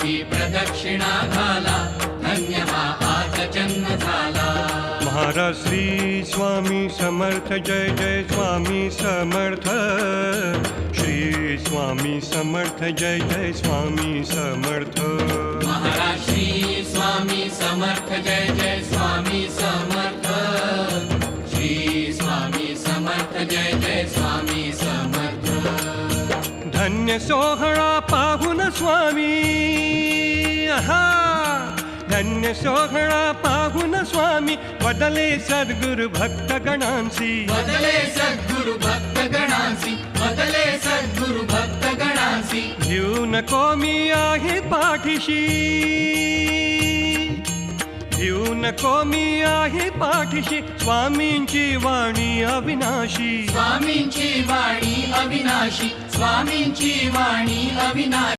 देवी प्रदक्षिणा घाला, धन्य हा आज जन्म झाला. महाराज श्री स्वामी समर्थ, जय जय स्वामी समर्थ. श्री स्वामी समर्थ, जय जय स्वामी समर्थ. महाराज श्री स्वामी समर्थ, जय जय स्वामी समर्थ. श्री स्वामी समर्थ, जय जय स्वामी समर्थ. धन्य सोहळा पाहून स्वामी, आहा, धन्य सोहळा पाहून स्वामी वदले सद्गुरु भक्त गणांसी. बदले सद्गुरु भक्त गणांसी, बदले सद्गुरु भक्त गणांसी. भिऊ नको मी आहे पाठीशी, भिऊ नको मी आहे पाठीशी. स्वामींची वाणी अविनाशी, स्वामींची वाणी अविनाशी, स्वामींची वाणी अविनाशी.